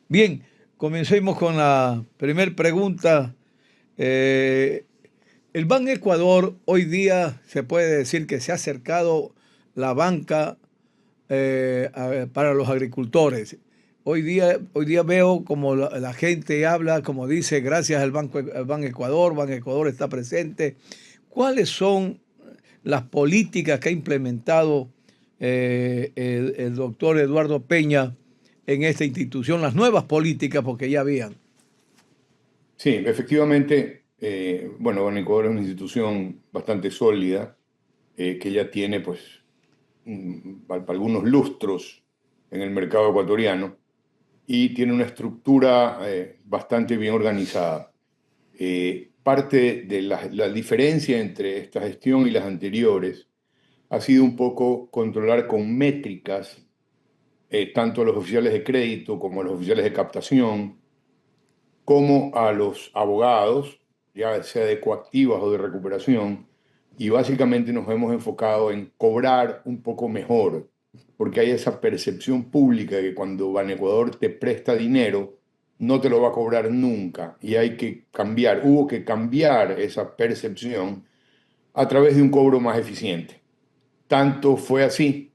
Bien, comencemos con la primera pregunta. Eh, el Ban Ecuador hoy día se puede decir que se ha acercado la banca para los agricultores. Hoy día veo como la gente habla, como dice, gracias al Ban Ecuador, Ban Ecuador está presente. ¿Cuáles son las políticas que ha implementado el doctor Eduardo Peña en esta institución, las nuevas políticas, porque ya habían? Sí, efectivamente, bueno, Ban Ecuador es una institución bastante sólida, que ya tiene pues algunos lustros en el mercado ecuatoriano y tiene una estructura bastante bien organizada. Parte de la diferencia entre esta gestión y las anteriores ha sido un poco controlar con métricas tanto a los oficiales de crédito como a los oficiales de captación, como a los abogados, ya sea de coactivas o de recuperación, y básicamente nos hemos enfocado en cobrar un poco mejor, porque hay esa percepción pública de que cuando Banecuador te presta dinero, no te lo va a cobrar nunca, y hay que cambiar, hubo que cambiar esa percepción a través de un cobro más eficiente. Tanto fue así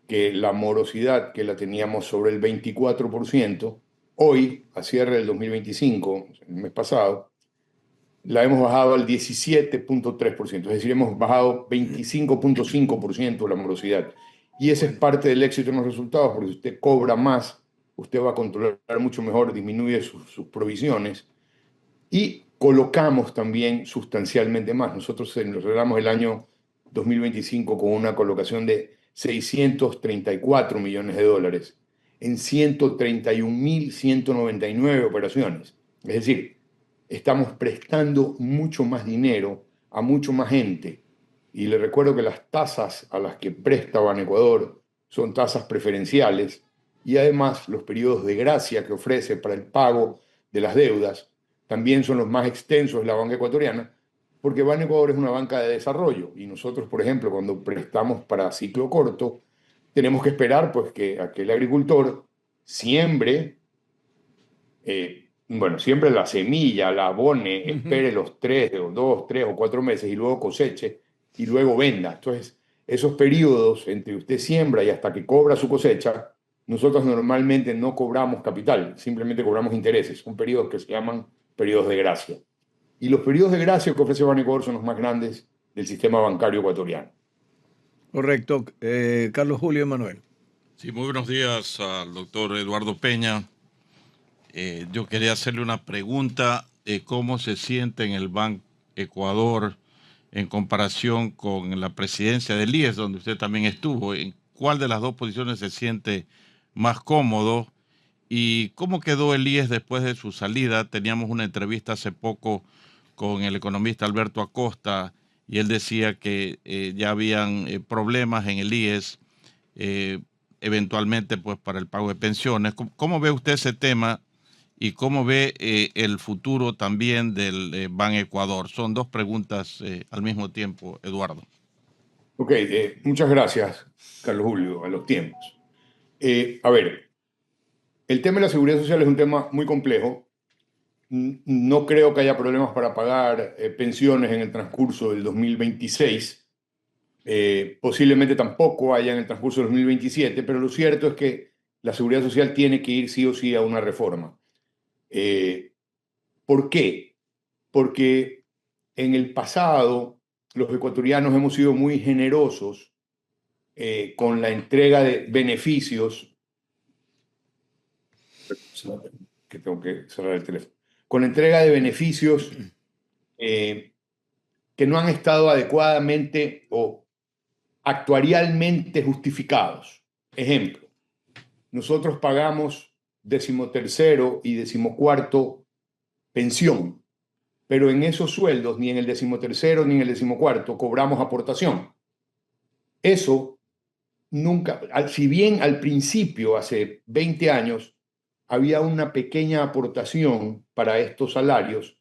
que la morosidad que la teníamos sobre el 24%, hoy, a cierre del 2025, el mes pasado, la hemos bajado al 17,3%. Es decir, hemos bajado 25,5% la morosidad. Y ese es Bueno, parte del éxito en los resultados, porque si usted cobra más, usted va a controlar mucho mejor, disminuye sus provisiones y colocamos también sustancialmente más. Nosotros cerramos el año 2025 con una colocación de 634 millones de dólares en 131.199 operaciones. Es decir, estamos prestando mucho más dinero a mucho más gente. Y le recuerdo que las tasas a las que presta Ecuador son tasas preferenciales y además los periodos de gracia que ofrece para el pago de las deudas también son los más extensos de la banca ecuatoriana, porque Ban Ecuador es una banca de desarrollo y nosotros, por ejemplo, cuando prestamos para ciclo corto, tenemos que esperar pues que aquel agricultor siembre, bueno, siembre la semilla, la abone, ujú. espere los 3 o 4 meses y luego coseche y luego venda. Entonces, esos periodos entre usted siembra y hasta que cobra su cosecha, nosotros normalmente no cobramos capital, simplemente cobramos intereses. Son periodos que se llaman periodos de gracia. Y los periodos de gracia que ofrece Banecorp son los más grandes del sistema bancario ecuatoriano. Correcto. Carlos Julio Emanuel. Sí, muy buenos días al doctor Eduardo Peña. Yo quería hacerle una pregunta. ¿Cómo se siente en el Banco Ecuador en comparación con la presidencia del IES, donde usted también estuvo? ¿En cuál de las dos posiciones se siente más cómodo? ¿Y cómo quedó el IES después de su salida? Teníamos una entrevista hace poco con el economista Alberto Acosta y él decía que ya habían problemas en el IES, eh, eventualmente pues para el pago de pensiones. ¿Cómo ve usted ese tema y cómo ve el futuro también del Ban Ecuador? Son dos preguntas al mismo tiempo, Eduardo. Ok, muchas gracias, Carlos Julio, a los tiempos. A ver, el tema de la seguridad social es un tema muy complejo. No creo que haya problemas para pagar pensiones en el transcurso del 2026. Posiblemente tampoco haya en el transcurso del 2027, pero lo cierto es que la seguridad social tiene que ir sí o sí a una reforma. Eh, ¿Por qué? Porque en el pasado los ecuatorianos hemos sido muy generosos con la entrega de beneficios, que tengo que cerrar el teléfono, con la entrega de beneficios eh, que no han estado adecuadamente o actuarialmente justificados. Ejemplo, nosotros pagamos 13º y 14º pensión, pero en esos sueldos, ni en el 13º ni en el 14º, cobramos aportación. Eso nunca, si bien al principio, hace 20 años, había una pequeña aportación para estos salarios,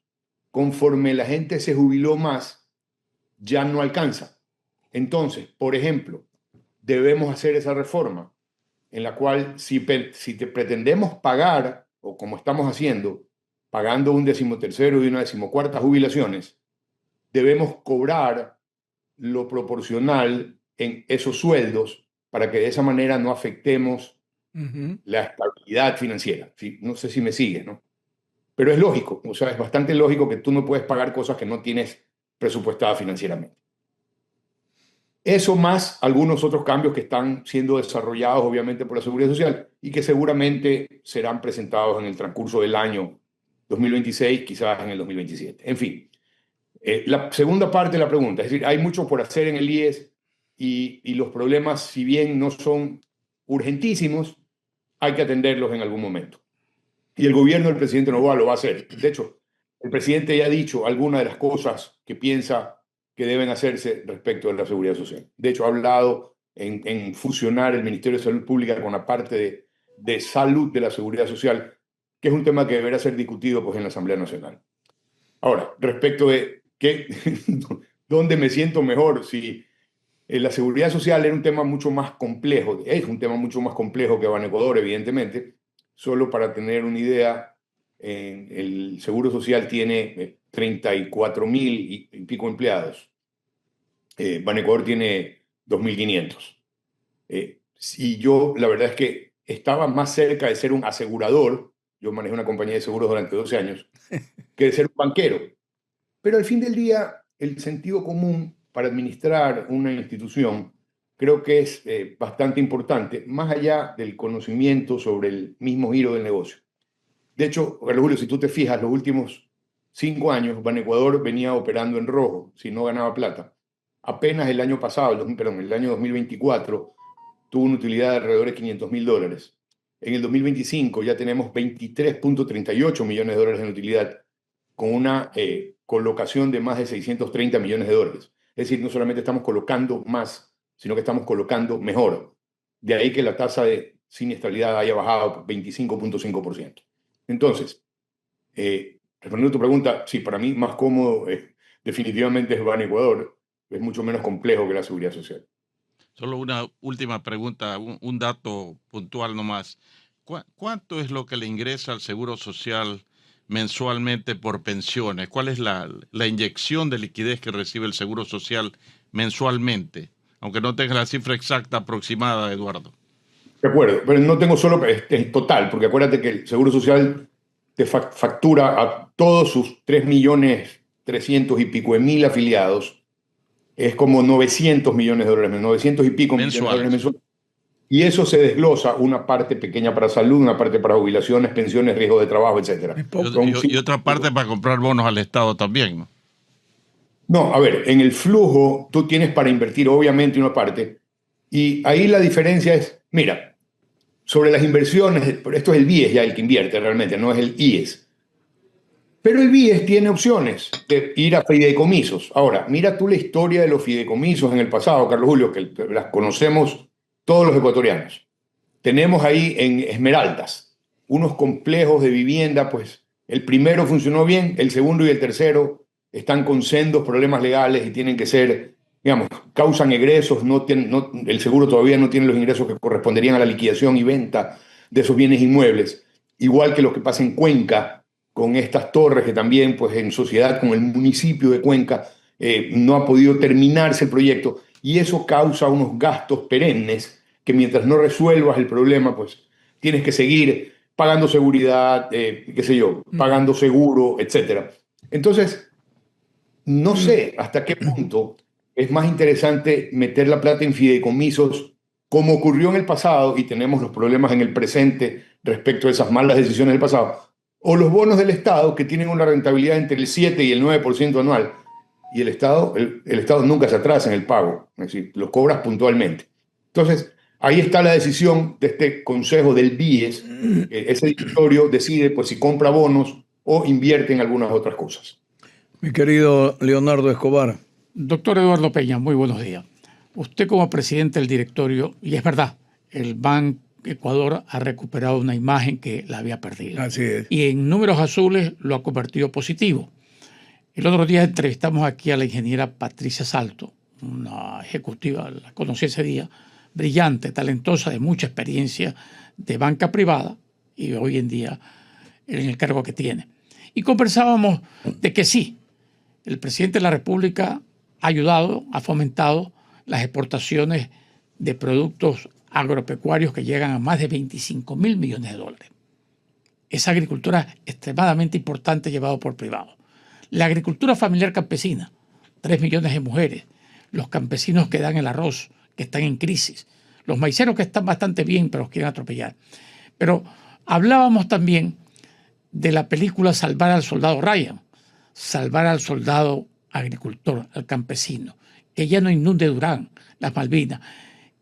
conforme la gente se jubiló más, ya no alcanza. Entonces, por ejemplo, debemos hacer esa reforma en la cual si te pretendemos pagar o como estamos haciendo, pagando un 13º y una 14ª jubilaciones, debemos cobrar lo proporcional en esos sueldos para que de esa manera no afectemos la estabilidad financiera. ¿Sí? No sé si me sigues, ¿no? Pero es lógico, o sea, es bastante lógico que tú no puedes pagar cosas que no tienes presupuestadas financieramente. Eso más algunos otros cambios que están siendo desarrollados obviamente por la Seguridad Social y que seguramente serán presentados en el transcurso del año 2026, quizás en el 2027. En fin, la segunda parte de la pregunta, es decir, hay mucho por hacer en el IES y los problemas, si bien no son urgentísimos, hay que atenderlos en algún momento. Y el gobierno del presidente Noboa lo va a hacer. De hecho, el presidente ya ha dicho algunas de las cosas que piensa que deben hacerse respecto de la seguridad social. De hecho, ha hablado en fusionar el Ministerio de Salud Pública con la parte de salud de la seguridad social, que es un tema que deberá ser discutido pues, en la Asamblea Nacional. Ahora, respecto de dónde me siento mejor, si la seguridad social era un tema mucho más complejo, es un tema mucho más complejo que Banecuador, evidentemente. Solo para tener una idea, el Seguro Social tiene 34.000 y pico empleados. Banecuador tiene 2.500. Y yo, la verdad es que estaba más cerca de ser un asegurador, yo manejé una compañía de seguros durante 12 años, que de ser un banquero. Pero al fin del día, el sentido común para administrar una institución creo que es bastante importante, más allá del conocimiento sobre el mismo giro del negocio. De hecho, Carlos Julio, si tú te fijas, los últimos 5 años, Banecuador venía operando en rojo, si no ganaba plata. Apenas el año pasado, el año 2024, tuvo una utilidad de alrededor de $500.000. En el 2025 ya tenemos 23.38 millones de dólares en utilidad, con una colocación de más de 630 millones de dólares. Es decir, no solamente estamos colocando más, sino que estamos colocando mejor. De ahí que la tasa de siniestralidad haya bajado 25.5%. Entonces, respondiendo a tu pregunta, sí, para mí más cómodo definitivamente es Banecuador. Es mucho menos complejo que la seguridad social. Solo una última pregunta, un dato puntual nomás. ¿Cuánto es lo que le ingresa al Seguro Social mensualmente por pensiones? ¿Cuál es la inyección de liquidez que recibe el Seguro Social mensualmente? Aunque no tenga la cifra exacta aproximada, Eduardo. De acuerdo, pero no tengo solo en total, porque acuérdate que el Seguro Social te factura a todos sus 3.300.000 y pico de mil afiliados. Es como 900 millones de dólares, 900 y pico millones de dólares mensuales. Y eso se desglosa una parte pequeña para salud, una parte para jubilaciones, pensiones, riesgo de trabajo, etc. Y otra parte para comprar bonos al Estado también, ¿no? No, a ver, en el flujo tú tienes para invertir obviamente una parte, y ahí la diferencia es, mira, sobre las inversiones, esto es el BIES ya el que invierte realmente, no es el IES. Pero el BIES tiene opciones de ir a fideicomisos. Ahora, mira tú la historia de los fideicomisos en el pasado, Carlos Julio, que las conocemos todos los ecuatorianos. Tenemos ahí en Esmeraldas unos complejos de vivienda, pues el primero funcionó bien, el segundo y el tercero están con sendos problemas legales y tienen que ser, digamos, causan egresos, el seguro todavía no tiene los ingresos que corresponderían a la liquidación y venta de esos bienes inmuebles, igual que lo que pasa en Cuenca, con estas torres que también, pues en sociedad con el municipio de Cuenca, no ha podido terminarse el proyecto y eso causa unos gastos perennes que mientras no resuelvas el problema, pues tienes que seguir pagando seguridad, qué sé yo, pagando seguro, etc. Entonces, no sé hasta qué punto es más interesante meter la plata en fideicomisos como ocurrió en el pasado y tenemos los problemas en el presente respecto a esas malas decisiones del pasado, o los bonos del Estado que tienen una rentabilidad entre el 7 y el 9% anual. Y el Estado nunca se atrasa en el pago, es decir, lo cobras puntualmente. Entonces, ahí está la decisión de este consejo del BIES. Ese directorio decide pues, si compra bonos o invierte en algunas otras cosas. Mi querido Leonardo Escobar. Doctor Eduardo Peña, muy buenos días. Usted como presidente del directorio, y es verdad, el Banco Ecuador ha recuperado una imagen que la había perdido. Así es. Y en números azules lo ha convertido positivo. El otro día entrevistamos aquí a la ingeniera Patricia Salto, una ejecutiva, la conocí ese día, brillante, talentosa, de mucha experiencia de banca privada y hoy en día en el cargo que tiene. Y conversábamos de que sí, el presidente de la República ha ayudado, ha fomentado las exportaciones de productos agropecuarios que llegan a más de 25.000 millones de dólares. Esa agricultura extremadamente importante llevada por privados. La agricultura familiar campesina, 3 millones de mujeres, los campesinos que dan el arroz, que están en crisis, los maiceros que están bastante bien pero los quieren atropellar. Pero hablábamos también de la película Salvar al Soldado Ryan, salvar al soldado agricultor, al campesino, que ya no inunde Durán, las Malvinas.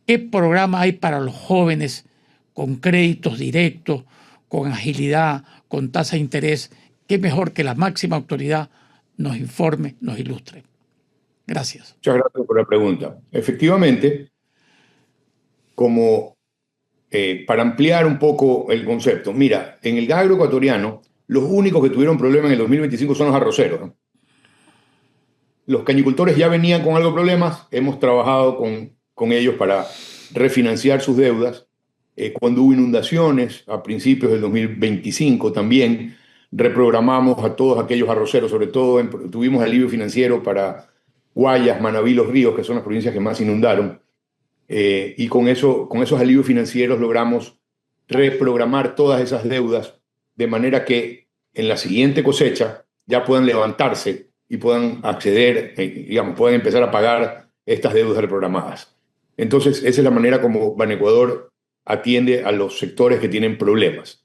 ¿Qué programa hay para los jóvenes con créditos directos, con agilidad, con tasa de interés? ¿Qué mejor que la máxima autoridad nos informe, nos ilustre? Gracias. Muchas gracias por la pregunta. Efectivamente, como para ampliar un poco el concepto, mira, en el gas agroecuatoriano, los únicos que tuvieron problemas en el 2025 son los arroceros, ¿no? Los cañicultores ya venían con algo de problemas, hemos trabajado con ellos para refinanciar sus deudas. Cuando hubo inundaciones a principios del 2025 también reprogramamos a todos aquellos arroceros, sobre todo tuvimos alivio financiero para Guayas, Manabí, Los Ríos, que son las provincias que más inundaron. Y con esos alivios financieros logramos reprogramar todas esas deudas de manera que en la siguiente cosecha ya puedan levantarse y puedan acceder, digamos, puedan empezar a pagar estas deudas reprogramadas. Entonces, esa es la manera como Banecuador atiende a los sectores que tienen problemas.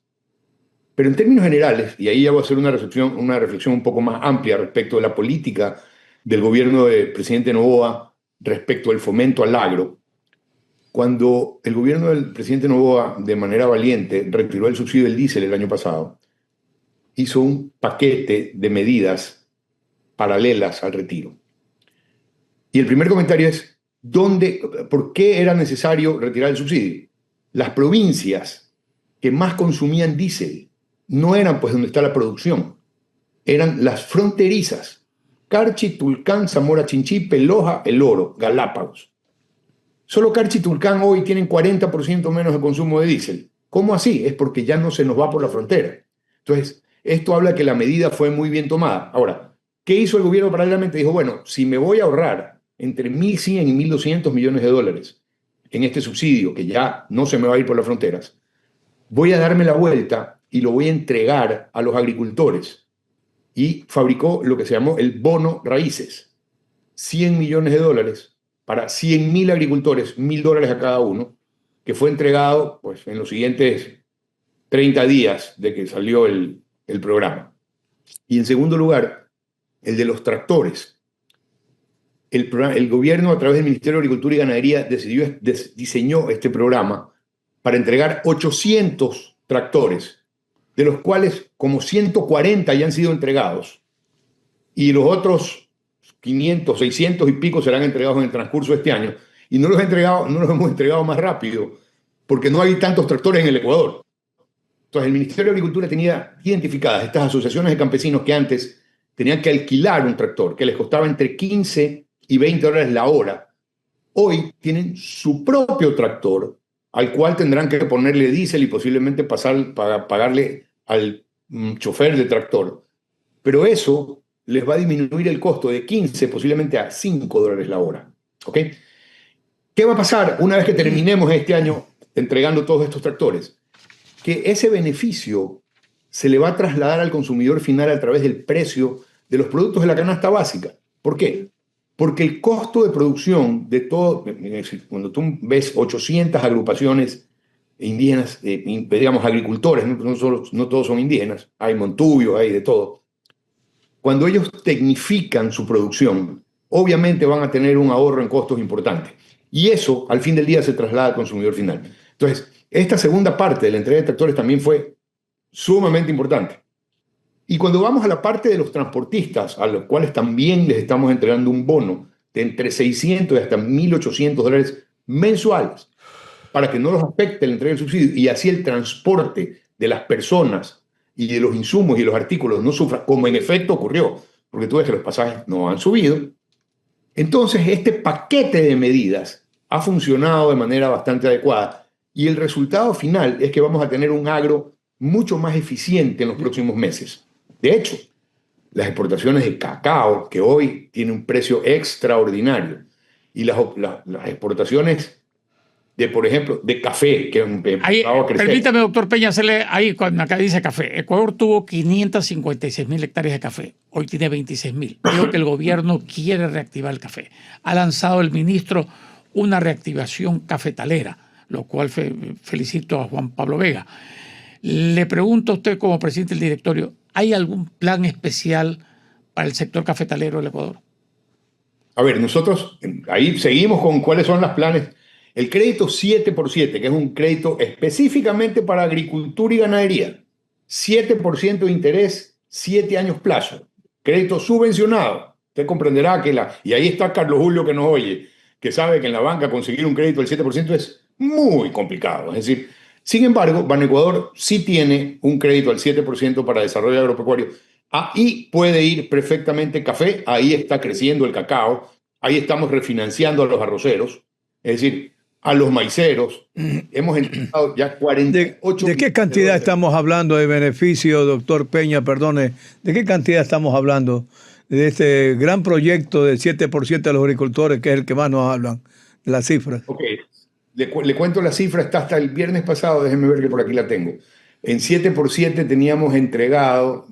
Pero en términos generales, y ahí ya voy a hacer una reflexión un poco más amplia respecto de la política del gobierno del presidente Noboa respecto al fomento al agro, cuando el gobierno del presidente Noboa, de manera valiente, retiró el subsidio del diésel el año pasado, hizo un paquete de medidas paralelas al retiro. Y el primer comentario es, ¿por qué era necesario retirar el subsidio? Las provincias que más consumían diésel no eran pues donde está la producción, eran las fronterizas: Carchi, Tulcán, Zamora Chinchipe, Loja, El Oro, Galápagos. Solo Carchi y Tulcán hoy tienen 40% menos de consumo de diésel. ¿Cómo así? Es porque ya no se nos va por la frontera. Entonces, esto habla que la medida fue muy bien tomada. Ahora, ¿qué hizo el gobierno paralelamente? Dijo, bueno, si me voy a ahorrar entre 1.100 y 1.200 millones de dólares en este subsidio, que ya no se me va a ir por las fronteras, voy a darme la vuelta y lo voy a entregar a los agricultores. Y fabricó lo que se llamó el bono raíces. 100 millones de dólares para 100.000 agricultores, $1.000 a cada uno, que fue entregado pues, en los siguientes 30 días de que salió el programa. Y en segundo lugar, el de los tractores. El gobierno, a través del Ministerio de Agricultura y Ganadería, diseñó este programa para entregar 800 tractores, de los cuales como 140 ya han sido entregados, y los otros 500, 600 y pico serán entregados en el transcurso de este año. Y no los hemos entregado más rápido, porque no hay tantos tractores en el Ecuador. Entonces, el Ministerio de Agricultura tenía identificadas estas asociaciones de campesinos que antes tenían que alquilar un tractor, que les costaba entre 15 y $20 la hora. Hoy tienen su propio tractor, al cual tendrán que ponerle diésel y posiblemente pagarle al chofer del tractor. Pero eso les va a disminuir el costo de 15 posiblemente a $5 la hora. ¿Ok? ¿Qué va a pasar una vez que terminemos este año entregando todos estos tractores? Que ese beneficio se le va a trasladar al consumidor final a través del precio de los productos de la canasta básica. ¿Por qué? Porque el costo de producción de todo, cuando tú ves 800 agrupaciones indígenas, digamos agricultores, no todos son indígenas, hay montubios, hay de todo. Cuando ellos tecnifican su producción, obviamente van a tener un ahorro en costos importante. Y eso, al fin del día, se traslada al consumidor final. Entonces, esta segunda parte de la entrega de tractores también fue sumamente importante. Y cuando vamos a la parte de los transportistas, a los cuales también les estamos entregando un bono de entre 600 y hasta $1.800 mensuales, para que no los afecte la entrega del subsidio y así el transporte de las personas y de los insumos y los artículos no sufra, como en efecto ocurrió, porque tú ves que los pasajes no han subido. Entonces, este paquete de medidas ha funcionado de manera bastante adecuada y el resultado final es que vamos a tener un agro mucho más eficiente en los próximos meses. De hecho, las exportaciones de cacao, que hoy tiene un precio extraordinario, y las exportaciones de, por ejemplo, de café, que empezaba a crecer. Permítame, doctor Peña, hacerle ahí, cuando acá dice café. Ecuador tuvo 556.000 hectáreas de café. Hoy tiene 26.000. Creo que el gobierno quiere reactivar el café. Ha lanzado el ministro una reactivación cafetalera, lo cual felicito a Juan Pablo Vega. Le pregunto a usted, como presidente del directorio, ¿hay algún plan especial para el sector cafetalero del Ecuador? A ver, nosotros ahí seguimos con cuáles son los planes. El crédito 7x7, que es un crédito específicamente para agricultura y ganadería. 7% de interés, 7 años plazo. Crédito subvencionado. Usted comprenderá que y ahí está Carlos Julio que nos oye, que sabe que en la banca conseguir un crédito del 7% es muy complicado. Es decir, sin embargo, Banecuador sí tiene un crédito al 7% para desarrollo agropecuario. Ahí puede ir perfectamente café, ahí está creciendo el cacao, ahí estamos refinanciando a los arroceros, es decir, a los maiceros. Hemos entregado ya 48 ¿De qué cantidad estamos hablando de beneficio, doctor Peña? Perdone, ¿de qué cantidad estamos hablando de este gran proyecto del 7% de los agricultores, que es el que más nos hablan, de las cifras? Ok, le cuento la cifra, está hasta el viernes pasado, déjenme ver que por aquí la tengo. En 7x7 teníamos entregado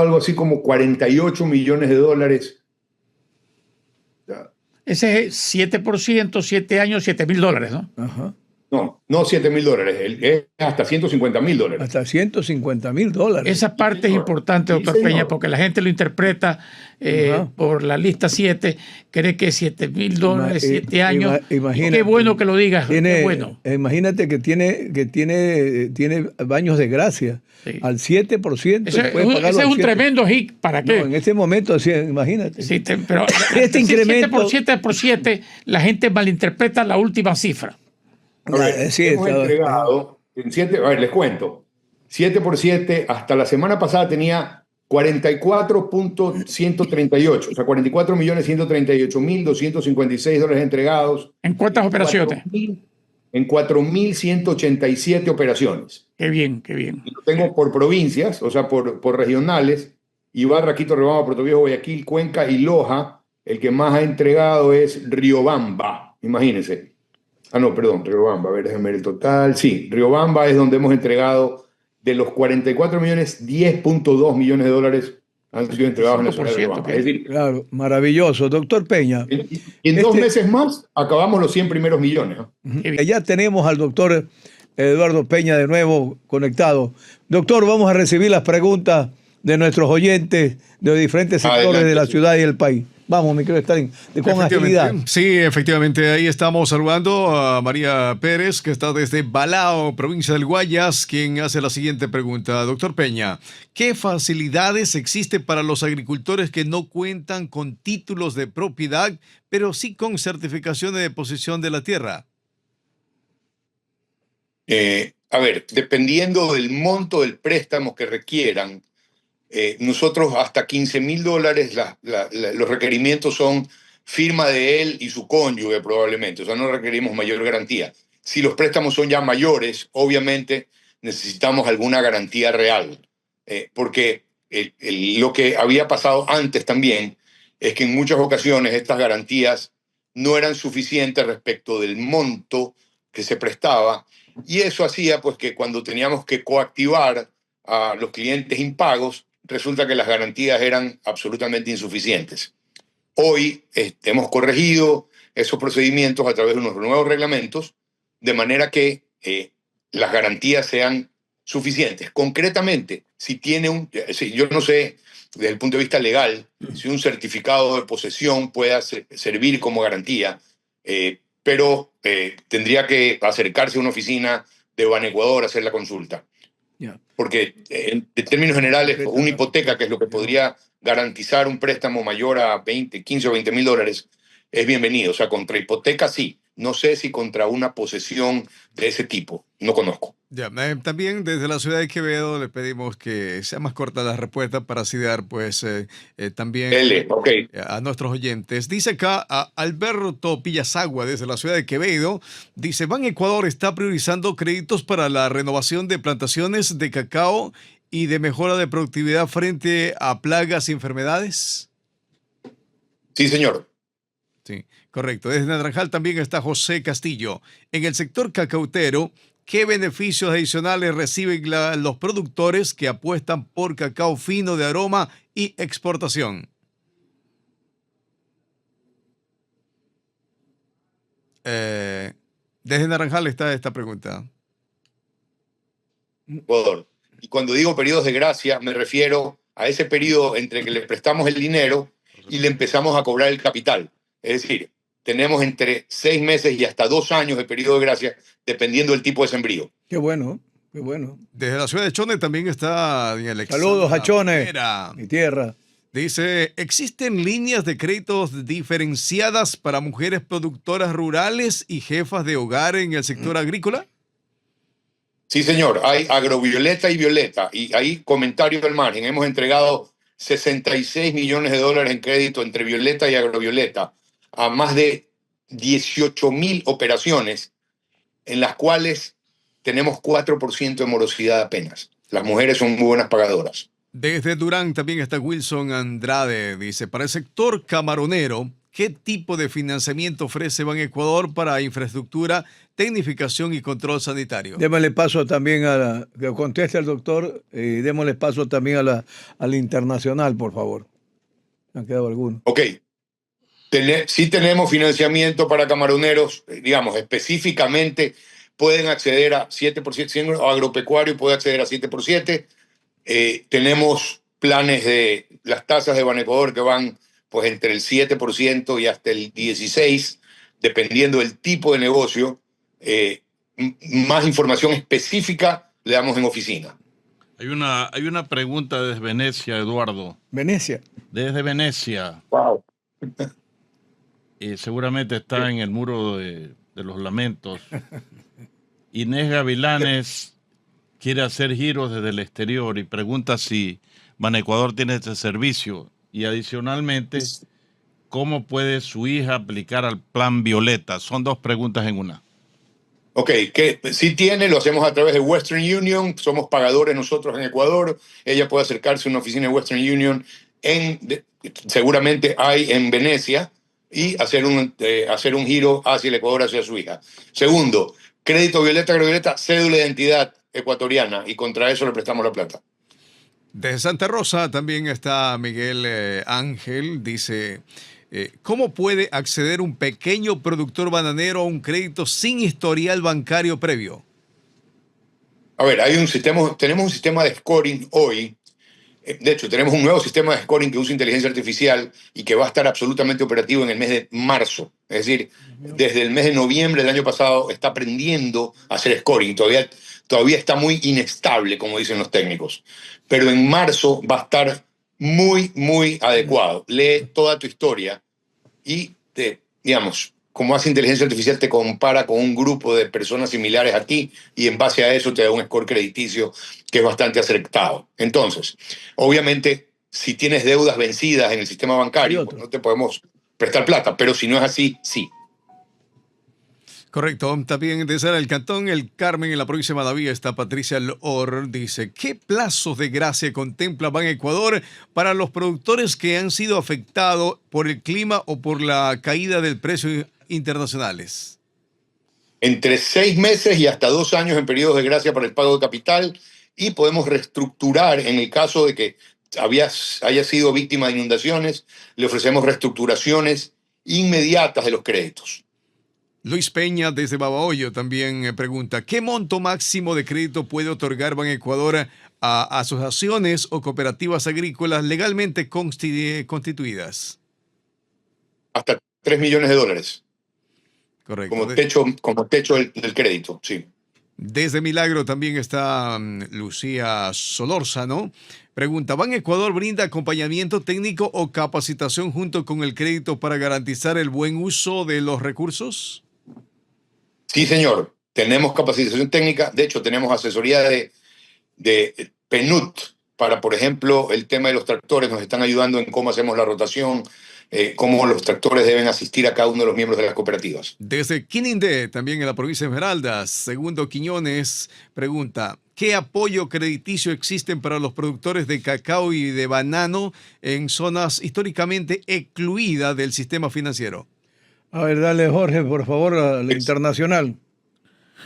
algo así como 48 millones de dólares. Ese es 7%, 7 años, $7.000, ¿no? Ajá. No $7.000, es hasta $150.000. Hasta $150.000. Esa parte es importante, doctor Sí, Peña, señor. porque la gente lo interpreta por la lista 7, cree que $7.000, 7 años. Imagínate, qué bueno que lo digas, qué bueno. Imagínate que tiene baños de gracia. Sí. Al 7%. Ese pagarlo es al un 7%. tremendo hit, ¿para qué? No, en este momento, sí, imagínate. Sí, pero Este incremento- 7x7, la gente malinterpreta la última cifra. A ver, Sí, hemos está- entregado, a ver, les cuento, 7x7 hasta la semana pasada tenía 44.138, o sea, 44.138.256 dólares entregados. ¿En cuántas operaciones? En 4.187 operaciones. Qué bien, qué bien. Y lo tengo por provincias, o sea, por regionales. Ibarra, Quito, Riobamba, Puerto Viejo, Guayaquil, Cuenca y Loja. El que más ha entregado es Riobamba, imagínense. No, perdón, Riobamba, a ver, déjenme ver el total. Sí, Riobamba es donde hemos entregado de los 44 millones, 10.2 millones de dólares han sido entregados en la ciudad de 5%, Riobamba. ¿qué? Es decir, Claro, maravilloso. Doctor Peña, en 2 meses más acabamos los 100 primeros millones. ¿No? ya tenemos al doctor Eduardo Peña de nuevo conectado. Doctor, vamos a recibir las preguntas de nuestros oyentes de diferentes sectores Adelante, de la sí. ciudad y el país. Vamos, mi querido Stalin, con agilidad. Sí, efectivamente, ahí estamos saludando a María Pérez, que está desde Balao, provincia del Guayas, quien hace la siguiente pregunta. Doctor Peña, ¿qué facilidades existen para los agricultores que no cuentan con títulos de propiedad, pero sí con certificaciones de posesión de la tierra? A ver, dependiendo del monto del préstamo que requieran, nosotros hasta $15.000, los requerimientos son firma de él y su cónyuge probablemente, o sea, no requerimos mayor garantía. Si los préstamos son ya mayores, obviamente necesitamos alguna garantía real, porque lo que había pasado antes también es que en muchas ocasiones estas garantías no eran suficientes respecto del monto que se prestaba, y eso hacía pues que cuando teníamos que coactivar a los clientes impagos, resulta que las garantías eran absolutamente insuficientes. Hoy hemos corregido esos procedimientos a través de unos nuevos reglamentos, de manera que las garantías sean suficientes. Concretamente, yo no sé desde el punto de vista legal si un certificado de posesión pueda servir como garantía, pero tendría que acercarse a una oficina de Banecuador a hacer la consulta. Porque en términos generales, una hipoteca, que es lo que podría garantizar un préstamo mayor a 15 o 20 mil dólares, es bienvenido. O sea, contra hipoteca sí. No sé si contra una posesión de ese tipo. No conozco. Ya, también desde la ciudad de Quevedo le pedimos que sea más corta la respuesta para así dar pues también L, ok. a nuestros oyentes. Dice acá a Alberto Pillasagua desde la ciudad de Quevedo, dice, Ban Ecuador está priorizando créditos para la renovación de plantaciones de cacao y de mejora de productividad frente a plagas y enfermedades. Sí, señor. Sí, correcto. Desde Naranjal también está José Castillo. En el sector cacautero, ¿qué beneficios adicionales reciben los productores que apuestan por cacao fino de aroma y exportación? Desde Naranjal está esta pregunta. Ecuador. Y cuando digo periodos de gracia, me refiero a ese periodo entre que le prestamos el dinero y le empezamos a cobrar el capital. Es decir, tenemos entre 6 meses y hasta 2 años de periodo de gracia, dependiendo del tipo de sembrío. Qué bueno, qué bueno. Desde la ciudad de Chone también está Saludos a Chone, Vera. mi tierra. Dice, ¿existen líneas de créditos diferenciadas para mujeres productoras rurales y jefas de hogar en el sector agrícola? Sí, señor. Hay agrovioleta y violeta. Y ahí, comentario al margen, hemos entregado 66 millones de dólares en crédito entre violeta y agrovioleta a más de 18.000 operaciones, en las cuales tenemos 4% de morosidad apenas. Las mujeres son muy buenas pagadoras. Desde Durán también está Wilson Andrade. Dice, para el sector camaronero, ¿qué tipo de financiamiento ofrece Ban Ecuador para infraestructura, tecnificación y control sanitario? Démosle paso también que conteste el doctor y démosle paso también al internacional, por favor. ¿Han quedado algunos? Ok. Sí tenemos financiamiento para camaroneros, digamos, específicamente pueden acceder a 7%, agropecuario puede acceder a 7%. Tenemos planes de las tasas de Ban Ecuador que van pues entre el 7% y hasta el 16%, dependiendo del tipo de negocio. Más información específica le damos en oficina. Hay una pregunta desde Venecia, Eduardo. Venecia. Desde Venecia. Wow. Seguramente está en el muro de los lamentos. Inés Gavilanes quiere hacer giros desde el exterior y pregunta si Ban Ecuador tiene este servicio y adicionalmente, ¿cómo puede su hija aplicar al plan Violeta? Son dos preguntas en una. Ok, que sí tiene, lo hacemos a través de Western Union, somos pagadores nosotros en Ecuador, ella puede acercarse a una oficina de Western Union, seguramente hay en Venecia, y hacer un giro hacia el Ecuador, hacia su hija. Segundo, crédito Violeta, agrovioleta, cédula de identidad ecuatoriana, y contra eso le prestamos la plata. Desde Santa Rosa también está Miguel Ángel, dice, ¿cómo puede acceder un pequeño productor bananero a un crédito sin historial bancario previo? A ver, tenemos un sistema de scoring hoy. De hecho, tenemos un nuevo sistema de scoring que usa inteligencia artificial y que va a estar absolutamente operativo en el mes de marzo. Es decir, desde el mes de noviembre del año pasado está aprendiendo a hacer scoring. Todavía está muy inestable, como dicen los técnicos. Pero en marzo va a estar muy, muy adecuado. Lee toda tu historia y digamos, como hace inteligencia artificial, te compara con un grupo de personas similares a ti y en base a eso te da un score crediticio que es bastante acertado. Entonces, obviamente, si tienes deudas vencidas en el sistema bancario, pues no te podemos prestar plata, pero si no es así, sí. Correcto. También desde el Cantón El Carmen, en la provincia de Manaví, está Patricia Lor. Dice, ¿qué plazos de gracia contempla Ban Ecuador para los productores que han sido afectados por el clima o por la caída del precio internacionales? Entre 6 meses y hasta 2 años en periodos de gracia para el pago de capital, y podemos reestructurar en el caso de que haya sido víctima de inundaciones, le ofrecemos reestructuraciones inmediatas de los créditos. Luis Peña desde Babahoyo también pregunta, ¿qué monto máximo de crédito puede otorgar Ban Ecuador a asociaciones o cooperativas agrícolas legalmente constituidas? Hasta 3 millones de dólares. Correcto. Como techo del crédito, sí. Desde Milagro también está Lucía Solórzano. Pregunta, ¿Ban Ecuador brinda acompañamiento técnico o capacitación junto con el crédito para garantizar el buen uso de los recursos? Sí, señor. tenemos capacitación técnica, de hecho tenemos asesoría de PNUD para, por ejemplo, el tema de los tractores, nos están ayudando en cómo hacemos la rotación, cómo los tractores deben asistir a cada uno de los miembros de las cooperativas. Desde Quinindé, también en la provincia de Esmeraldas, Segundo Quiñones pregunta, ¿qué apoyo crediticio existen para los productores de cacao y de banano en zonas históricamente excluidas del sistema financiero? A ver, dale, Jorge, por favor, a la internacional.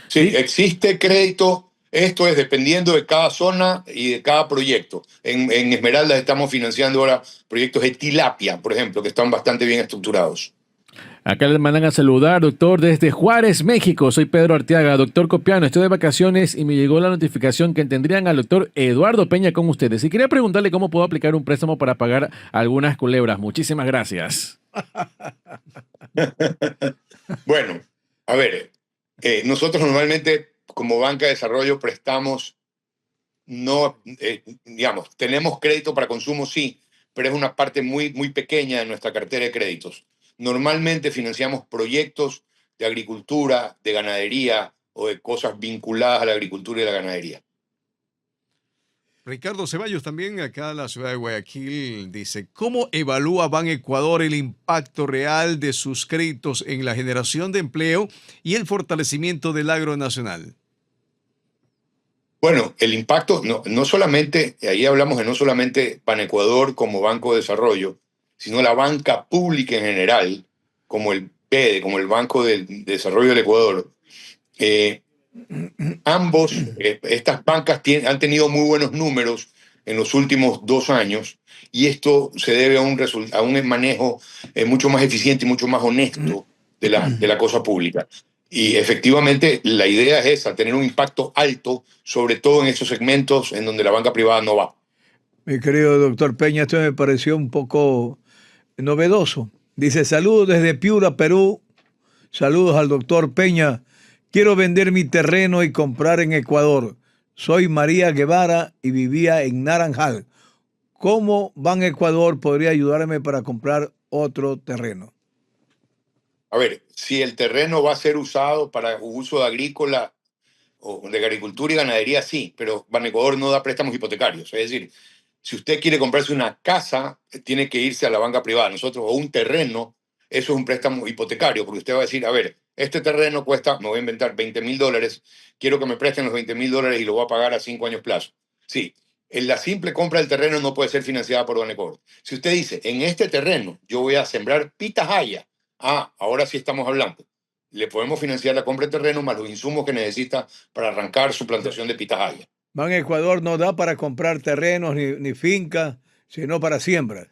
Sí, existe crédito. Esto es dependiendo de cada zona y de cada proyecto. En Esmeraldas estamos financiando ahora proyectos de tilapia, por ejemplo, que están bastante bien estructurados. Acá les mandan a saludar, doctor, desde Juárez, México. Soy Pedro Arteaga. Doctor Copiano, estoy de vacaciones y me llegó la notificación que tendrían al doctor Eduardo Peña con ustedes. Y quería preguntarle cómo puedo aplicar un préstamo para pagar algunas culebras. Muchísimas gracias. Bueno, a ver, nosotros normalmente como banca de desarrollo prestamos, no, digamos, tenemos crédito para consumo, sí, pero es una parte muy, muy pequeña de nuestra cartera de créditos. Normalmente financiamos proyectos de agricultura, de ganadería o de cosas vinculadas a la agricultura y la ganadería. Ricardo Ceballos también acá en la ciudad de Guayaquil dice, ¿cómo evalúa Ban Ecuador el impacto real de sus créditos en la generación de empleo y el fortalecimiento del agro nacional? Bueno, el impacto, no solamente, ahí hablamos de no solamente Ban Ecuador como Banco de Desarrollo, sino la banca pública en general, como el BEDE, como el Banco de Desarrollo del Ecuador. Estas bancas han tenido muy buenos números en los últimos 2 años y esto se debe a un manejo mucho más eficiente y mucho más honesto de la cosa pública. Y efectivamente la idea es esa, tener un impacto alto, sobre todo en esos segmentos en donde la banca privada no va. Mi querido doctor Peña, esto me pareció un poco novedoso. Dice, saludos desde Piura, Perú. Saludos al doctor Peña. Quiero vender mi terreno y comprar en Ecuador. Soy María Guevara y vivía en Naranjal. ¿Cómo Ban Ecuador podría ayudarme para comprar otro terreno? A ver, si el terreno va a ser usado para uso agrícola o de agricultura y ganadería, sí, pero Ban Ecuador no da préstamos hipotecarios. Es decir, si usted quiere comprarse una casa, tiene que irse a la banca privada. Nosotros, o un terreno, eso es un préstamo hipotecario, porque usted va a decir, a ver, este terreno cuesta, me voy a inventar, $20,000, quiero que me presten los $20,000 y lo voy a pagar a 5 años plazo. Sí, en la simple compra del terreno no puede ser financiada por Ban Ecuador. Si usted dice, en este terreno yo voy a sembrar pitahaya, ahora sí estamos hablando. Le podemos financiar la compra de terreno más los insumos que necesita para arrancar su plantación de pitahaya. Ban Ecuador no da para comprar terrenos ni fincas, sino para siembras.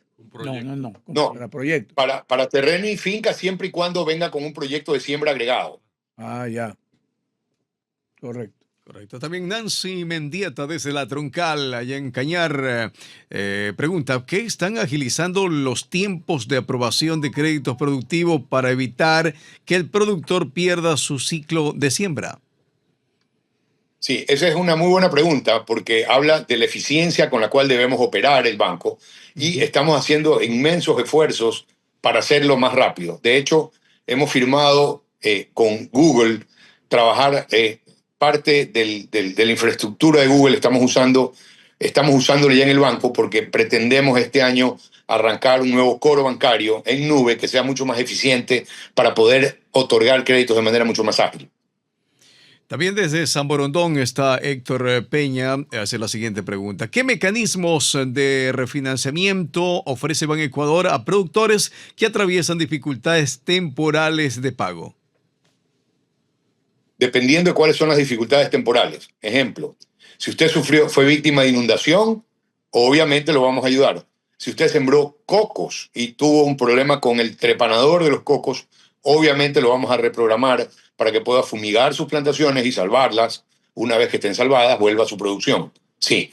No, Para proyectos. para terreno y finca siempre y cuando venga con un proyecto de siembra agregado. Ya. Correcto. Correcto. También Nancy Mendieta desde La Troncal, allá en Cañar, pregunta, ¿qué están agilizando los tiempos de aprobación de créditos productivos para evitar que el productor pierda su ciclo de siembra? Sí, esa es una muy buena pregunta porque habla de la eficiencia con la cual debemos operar el banco y estamos haciendo inmensos esfuerzos para hacerlo más rápido. De hecho, hemos firmado con Google trabajar parte de la infraestructura de Google, estamos usándolo ya en el banco porque pretendemos este año arrancar un nuevo coro bancario en nube que sea mucho más eficiente para poder otorgar créditos de manera mucho más ágil. También desde San Borondón está Héctor Peña, hace la siguiente pregunta. ¿Qué mecanismos de refinanciamiento ofrece Ban Ecuador a productores que atraviesan dificultades temporales de pago? Dependiendo de cuáles son las dificultades temporales. Ejemplo, si usted fue víctima de inundación, obviamente lo vamos a ayudar. Si usted sembró cocos y tuvo un problema con el trepanador de los cocos, obviamente lo vamos a reprogramar para que pueda fumigar sus plantaciones y salvarlas. Una vez que estén salvadas, vuelva a su producción. Sí,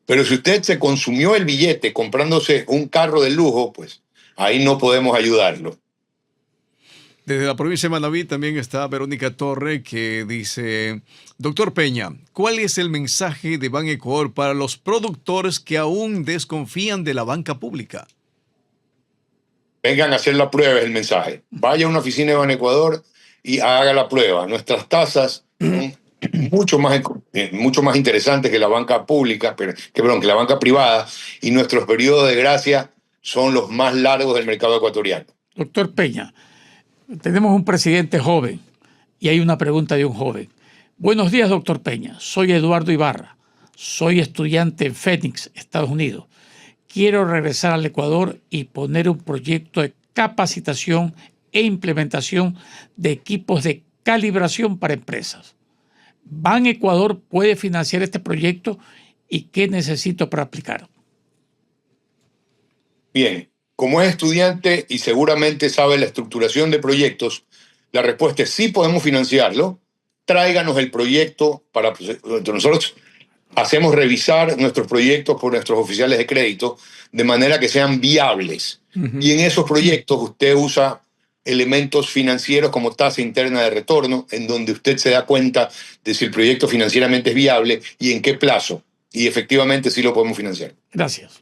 pero si usted se consumió el billete comprándose un carro de lujo, pues ahí no podemos ayudarlo. Desde la provincia de Manabí también está Verónica Torre que dice, doctor Peña, ¿cuál es el mensaje de Ban Ecuador para los productores que aún desconfían de la banca pública? Vengan a hacer la prueba, es el mensaje. Vaya a una oficina de Ban Ecuador y haga la prueba. Nuestras tasas son mucho más interesantes que la banca pública, que la banca privada, y nuestros periodos de gracia son los más largos del mercado ecuatoriano. Doctor Peña, tenemos un presidente joven y hay una pregunta de un joven. Buenos días, doctor Peña. Soy Eduardo Ibarra. Soy estudiante en Phoenix, Estados Unidos. Quiero regresar al Ecuador y poner un proyecto de capacitación e implementación de equipos de calibración para empresas. ¿Ban Ecuador puede financiar este proyecto y qué necesito para aplicar? Bien, como es estudiante y seguramente sabe la estructuración de proyectos, la respuesta es sí podemos financiarlo. Tráiganos el proyecto para nosotros. Hacemos revisar nuestros proyectos por nuestros oficiales de crédito de manera que sean viables. Y en esos proyectos usted usa elementos financieros como tasa interna de retorno, en donde usted se da cuenta de si el proyecto financieramente es viable y en qué plazo. Y efectivamente sí lo podemos financiar. Gracias.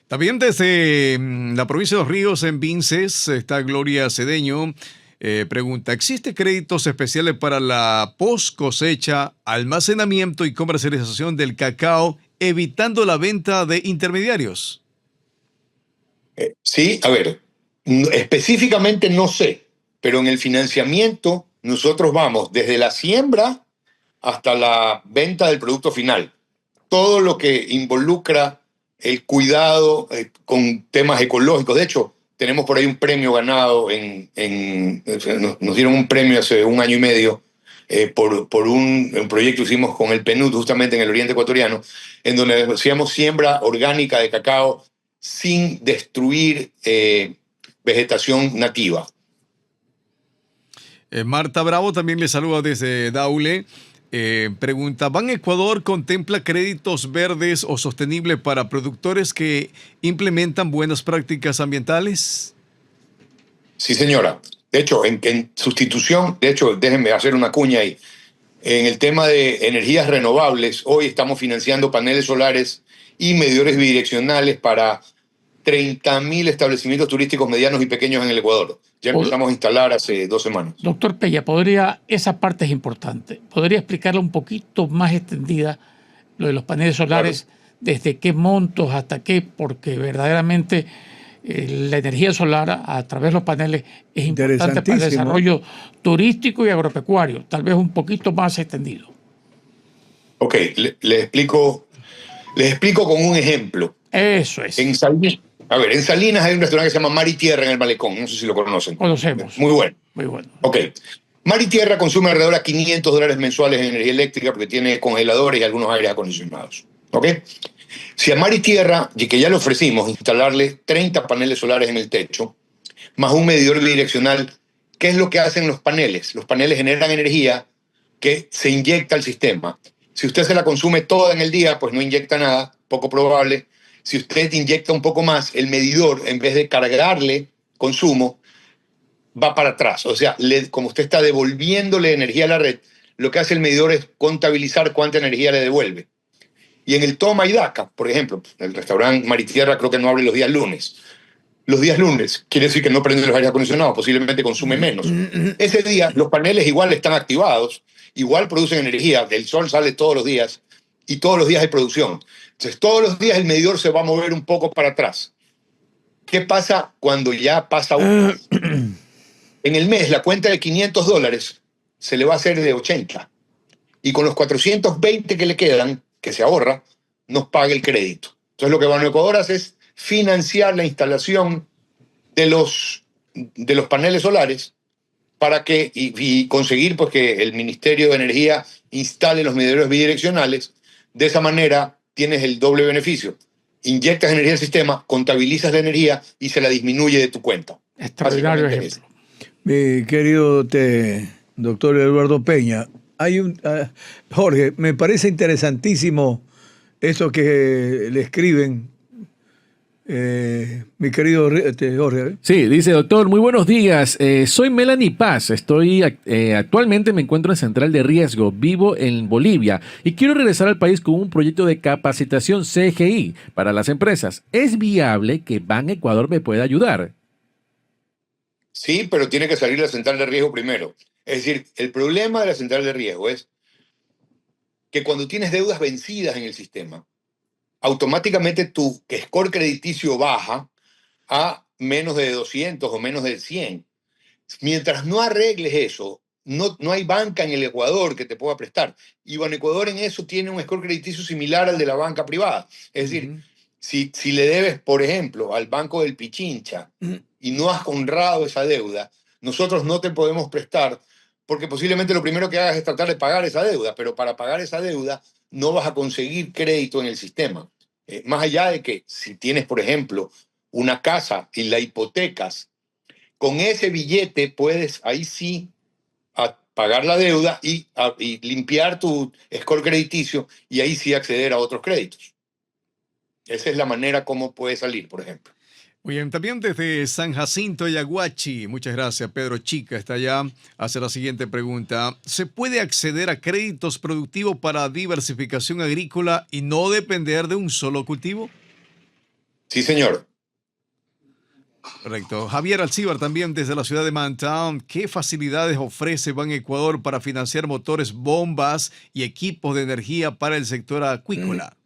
También desde la provincia de Los Ríos, en Vinces, está Gloria Cedeño. Pregunta, ¿existe créditos especiales para la post cosecha, almacenamiento y comercialización del cacao, evitando la venta de intermediarios? Sí, a ver, específicamente no sé, pero en el financiamiento nosotros vamos desde la siembra hasta la venta del producto final. Todo lo que involucra el cuidado con temas ecológicos. De hecho, tenemos por ahí un premio ganado, nos dieron un premio hace 1 año y medio por un proyecto que hicimos con el PNUD justamente en el oriente ecuatoriano, en donde hacíamos siembra orgánica de cacao sin destruir vegetación nativa. Marta Bravo también le saluda desde Daule. Pregunta, ¿Ban Ecuador contempla créditos verdes o sostenibles para productores que implementan buenas prácticas ambientales? Sí, señora. De hecho, en sustitución, déjenme hacer una cuña ahí. En el tema de energías renovables, hoy estamos financiando paneles solares y medidores bidireccionales para 30.000 establecimientos turísticos medianos y pequeños en el Ecuador. Ya empezamos a instalar hace 2 semanas. Doctor Peña, esa parte es importante. ¿Podría explicarle un poquito más extendida lo de los paneles solares? Claro. ¿Desde qué montos hasta qué? Porque verdaderamente la energía solar a través de los paneles es importante para el desarrollo turístico y agropecuario. Tal vez un poquito más extendido. Ok, les explico con un ejemplo. Eso es. En Salinas hay un restaurante que se llama Mar y Tierra en el Malecón. No sé si lo conocen. Conocemos. Muy bueno. Muy bueno. Ok. Mar y Tierra consume alrededor de $500 mensuales en energía eléctrica porque tiene congeladores y algunos aires acondicionados. ¿Ok? Si a Mar y Tierra, y que ya le ofrecimos instalarle 30 paneles solares en el techo, más un medidor bidireccional, ¿qué es lo que hacen los paneles? Los paneles generan energía que se inyecta al sistema. Si usted se la consume toda en el día, pues no inyecta nada, poco probable. Si usted inyecta un poco más, el medidor, en vez de cargarle consumo, va para atrás. O sea, como usted está devolviéndole energía a la red, lo que hace el medidor es contabilizar cuánta energía le devuelve. Y en el toma y daca, por ejemplo, el restaurante Mar y Tierra creo que no abre los días lunes. Los días lunes quiere decir que no prende los aires acondicionados, posiblemente consume menos. Ese día los paneles igual están activados, igual producen energía, el sol sale todos los días y todos los días hay producción. Entonces todos los días el medidor se va a mover un poco para atrás. ¿Qué pasa cuando ya pasa un mes? En el mes la cuenta de $500 se le va a hacer de 80 y con los 420 que le quedan, que se ahorra, nos paga el crédito. Entonces lo que Ban Ecuador hace es financiar la instalación de los paneles solares para que, y conseguir pues, que el Ministerio de Energía instale los medidores bidireccionales. De esa manera tienes el doble beneficio. Inyectas energía al sistema, contabilizas la energía y se la disminuye de tu cuenta. Extraordinario ejemplo. Mi querido doctor Eduardo Peña, Jorge, me parece interesantísimo esto que le escriben. Mi querido Jorge. Sí, dice, doctor, muy buenos días. Soy Melanie Paz. Actualmente me encuentro en Central de Riesgo. Vivo en Bolivia y quiero regresar al país con un proyecto de capacitación CGI para las empresas. ¿Es viable que Ban Ecuador me pueda ayudar? Sí, pero tiene que salir la Central de Riesgo primero. Es decir, el problema de la central de riesgo es que cuando tienes deudas vencidas en el sistema, automáticamente tu score crediticio baja a menos de 200 o menos de 100. Mientras no arregles eso, no hay banca en el Ecuador que te pueda prestar. Y Banecuador en eso tiene un score crediticio similar al de la banca privada. Es decir, si le debes, por ejemplo, al Banco del Pichincha y no has honrado esa deuda, nosotros no te podemos prestar porque posiblemente lo primero que hagas es tratar de pagar esa deuda, pero para pagar esa deuda no vas a conseguir crédito en el sistema. Más allá de que si tienes, por ejemplo, una casa y la hipotecas, con ese billete puedes ahí sí pagar la deuda y limpiar tu score crediticio y ahí sí acceder a otros créditos. Esa es la manera como puede salir, por ejemplo. Muy bien, también desde San Jacinto, Yaguachi. Muchas gracias, Pedro Chica está allá. Hace la siguiente pregunta. ¿Se puede acceder a créditos productivos para diversificación agrícola y no depender de un solo cultivo? Sí, señor. Correcto. Javier Alcíbar también desde la ciudad de Mantown. ¿Qué facilidades ofrece Ban Ecuador para financiar motores, bombas y equipos de energía para el sector acuícola?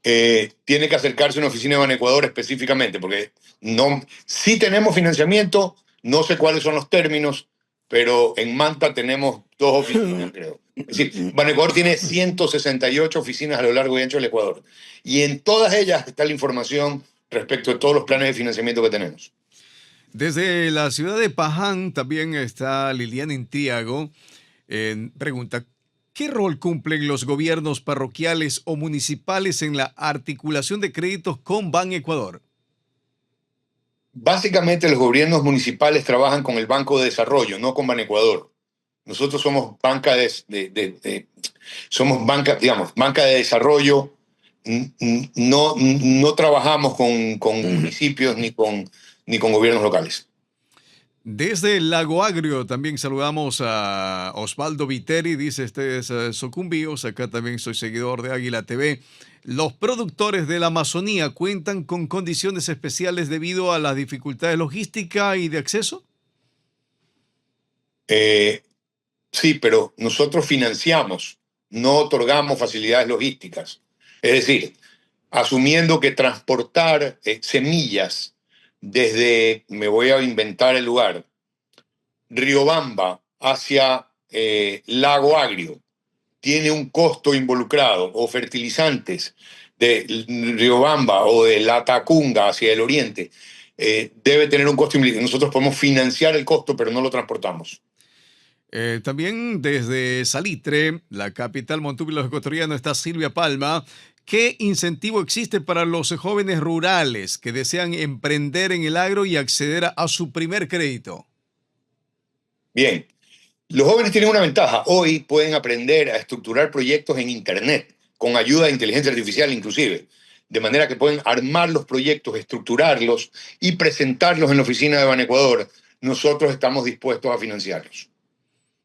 Tiene que acercarse a una oficina de Banecuador específicamente, porque sí tenemos financiamiento, no sé cuáles son los términos, pero en Manta tenemos 2 oficinas, creo. Es decir, Banecuador tiene 168 oficinas a lo largo y ancho del Ecuador, y en todas ellas está la información respecto de todos los planes de financiamiento que tenemos. Desde la ciudad de Paján también está Liliana Intriago. Pregunta, ¿qué rol cumplen los gobiernos parroquiales o municipales en la articulación de créditos con Ban Ecuador? Básicamente los gobiernos municipales trabajan con el Banco de Desarrollo, no con Banecuador. Nosotros somos banca banca de desarrollo. No trabajamos con municipios ni con gobiernos locales. Desde el Lago Agrio también saludamos a Osvaldo Viteri, dice este es Socumbíos, acá también soy seguidor de Águila TV. ¿Los productores de la Amazonía cuentan con condiciones especiales debido a las dificultades logísticas y de acceso? Sí, pero nosotros financiamos, no otorgamos facilidades logísticas. Es decir, asumiendo que transportar semillas desde, me voy a inventar el lugar, Riobamba hacia Lago Agrio, tiene un costo involucrado, o fertilizantes de Riobamba o de La Tacunga hacia el oriente, debe tener un costo involucrado. Nosotros podemos financiar el costo, pero no lo transportamos. También desde Salitre, la capital montúpula ecuatoriana, está Silvia Palma. ¿Qué incentivo existe para los jóvenes rurales que desean emprender en el agro y acceder a su primer crédito? Bien, los jóvenes tienen una ventaja. Hoy pueden aprender a estructurar proyectos en Internet, con ayuda de inteligencia artificial inclusive. De manera que pueden armar los proyectos, estructurarlos y presentarlos en la oficina de Banecuador. Nosotros estamos dispuestos a financiarlos.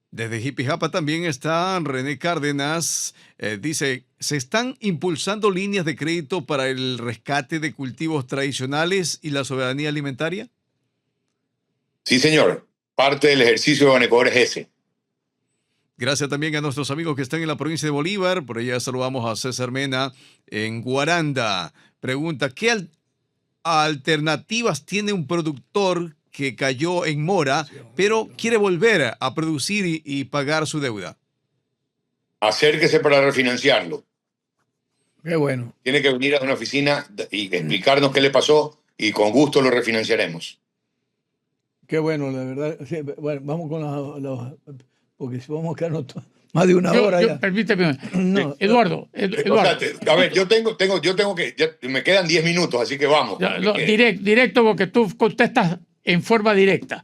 Desde Jipijapa también está René Cárdenas. Dice, ¿se están impulsando líneas de crédito para el rescate de cultivos tradicionales y la soberanía alimentaria? Sí, señor. Parte del ejercicio de Banecuador es ese. Gracias también a nuestros amigos que están en la provincia de Bolívar. Por allá saludamos a César Mena en Guaranda. Pregunta, ¿qué alternativas tiene un productor que cayó en mora, pero quiere volver a producir y pagar su deuda? Acérquese para refinanciarlo. Qué bueno. Tiene que venir a una oficina y explicarnos qué le pasó y con gusto lo refinanciaremos. Qué bueno, la verdad. Sí, bueno, vamos con porque si vamos a quedarnos más de una hora ya. Permíteme. No, Eduardo. O sea, a ver, yo tengo que, me quedan 10 minutos, así que vamos. Directo, porque tú contestas en forma directa.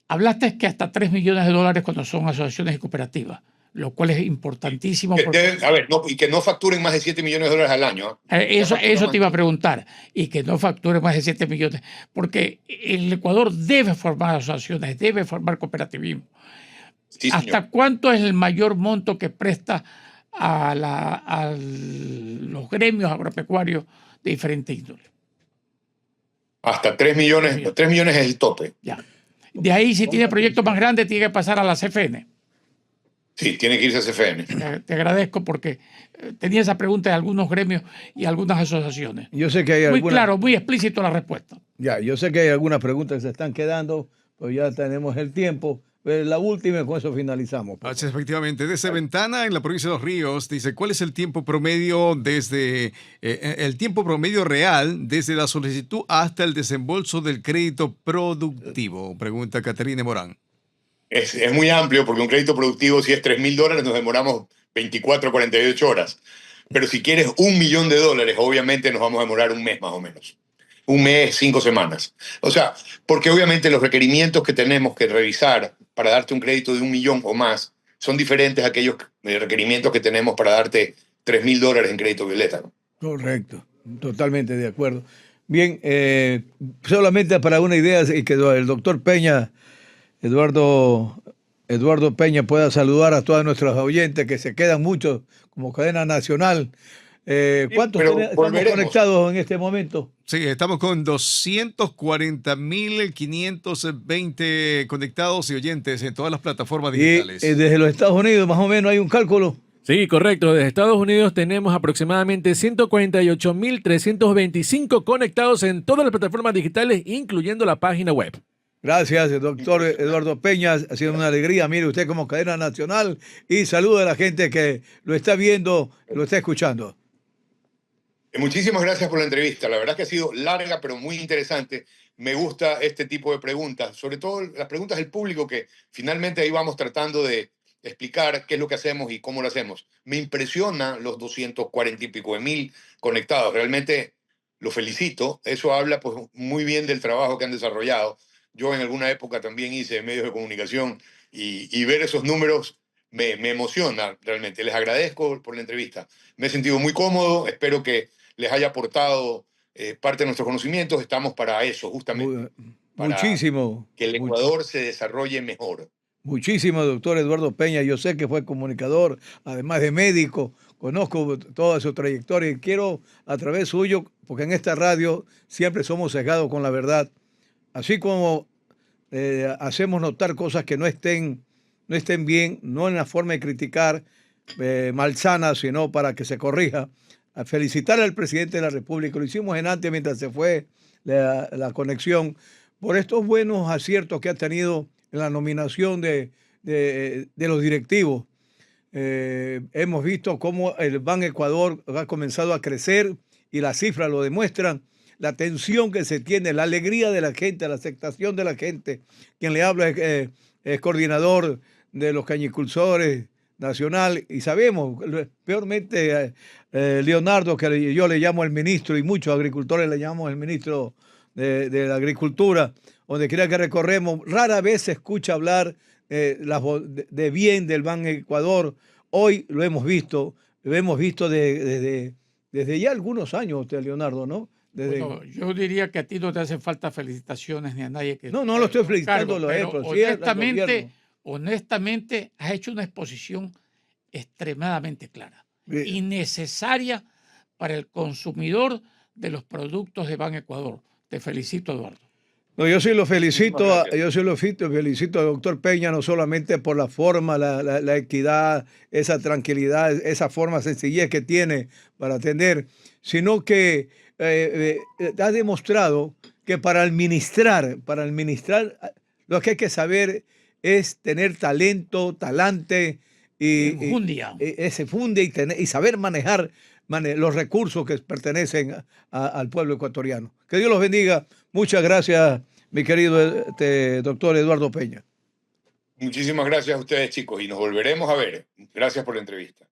Hablaste que hasta $3 millones cuando son asociaciones y cooperativas, lo cual es importantísimo. Y que no facturen más de $7 millones al año. Eso te iba a preguntar. Y que no facturen más de 7 millones. Porque el Ecuador debe formar asociaciones, debe formar cooperativismo. Sí, ¿Hasta cuánto es el mayor monto que presta a los gremios agropecuarios de diferentes índoles? Hasta 3 millones. 3 millones es el tope. Ya. De ahí, si tiene proyectos más grandes, tiene que pasar a la CFN. Sí, tiene que irse a CFN. Te agradezco porque tenía esa pregunta de algunos gremios y algunas asociaciones. Yo sé que hay Muy claro, muy explícito la respuesta. Ya, yo sé que hay algunas preguntas que se están quedando, pues ya tenemos el tiempo. La última y con eso finalizamos. Así es, efectivamente. Desde Ventana, en la provincia de Los Ríos, dice, ¿cuál es el tiempo promedio el tiempo promedio real desde la solicitud hasta el desembolso del crédito productivo? Pregunta Caterine Morán. Es muy amplio porque un crédito productivo, si es $3.000, nos demoramos 24 48 horas. Pero si quieres $1.000.000, obviamente nos vamos a demorar un mes más o menos. Un mes, 5 semanas. O sea, porque obviamente los requerimientos que tenemos que revisar para darte un crédito de 1.000.000 o más son diferentes a aquellos requerimientos que tenemos para darte $3.000 en crédito violeta, ¿no? Correcto, totalmente de acuerdo. Bien, solamente para una idea y que el doctor Peña, Eduardo Peña, pueda saludar a todos nuestros oyentes que se quedan muchos como cadena nacional. ¿Cuántos estamos conectados en este momento? Sí, estamos con 240.520 conectados y oyentes en todas las plataformas digitales. Y desde los Estados Unidos, más o menos, hay un cálculo. Sí, correcto. Desde Estados Unidos tenemos aproximadamente 148.325 conectados en todas las plataformas digitales, incluyendo la página web. Gracias, doctor Eduardo Peña. Ha sido una alegría. Mire usted como cadena nacional y saluda a la gente que lo está viendo, lo está escuchando. Muchísimas gracias por la entrevista. La verdad es que ha sido larga, pero muy interesante. Me gusta este tipo de preguntas, sobre todo las preguntas del público, que finalmente ahí vamos tratando de explicar qué es lo que hacemos y cómo lo hacemos. Me impresiona los 240 y pico de mil conectados. Realmente los felicito. Eso habla pues muy bien del trabajo que han desarrollado. Yo en alguna época también hice medios de comunicación y ver esos números me emociona realmente. Les agradezco por la entrevista. Me he sentido muy cómodo. Espero que les haya aportado parte de nuestros conocimientos. Estamos para eso, justamente. Muchísimo. Que el Ecuador se desarrolle mejor. Muchísimo, doctor Eduardo Peña. Yo sé que fue comunicador, además de médico. Conozco toda su trayectoria y quiero, a través suyo, porque en esta radio siempre somos sesgados con la verdad, así como hacemos notar cosas que no estén bien, no en la forma de criticar malsana, sino para que se corrija. A felicitar al presidente de la República, lo hicimos en antes mientras se fue la conexión, por estos buenos aciertos que ha tenido en la nominación de los directivos. Hemos visto cómo el Ban Ecuador ha comenzado a crecer y las cifras lo demuestran. La atención que se tiene, la alegría de la gente, la aceptación de la gente. Quien le habla es coordinador de los cañicultores nacional y sabemos, peormente Leonardo, que yo le llamo el ministro y muchos agricultores le llamamos el ministro de la Agricultura, donde quiera que recorremos, rara vez se escucha hablar de bien del Ban Ecuador. Hoy lo hemos visto desde ya algunos años, Leonardo, ¿no? Bueno, yo diría que a ti no te hacen falta felicitaciones ni a nadie que... No lo estoy felicitando, pero honestamente has hecho una exposición extremadamente clara y necesaria para el consumidor de los productos de Ban Ecuador. Te felicito, Eduardo. No, yo sí lo felicito, felicito al doctor Peña, no solamente por la forma, la equidad, esa tranquilidad, esa forma sencillez que tiene para atender, sino que ha demostrado que para administrar, lo que hay que saber es tener talante ese funde y saber manejar los recursos que pertenecen al pueblo ecuatoriano. Que Dios los bendiga. Muchas gracias, mi querido doctor Eduardo Peña. Muchísimas gracias a ustedes, chicos, y nos volveremos a ver. Gracias por la entrevista.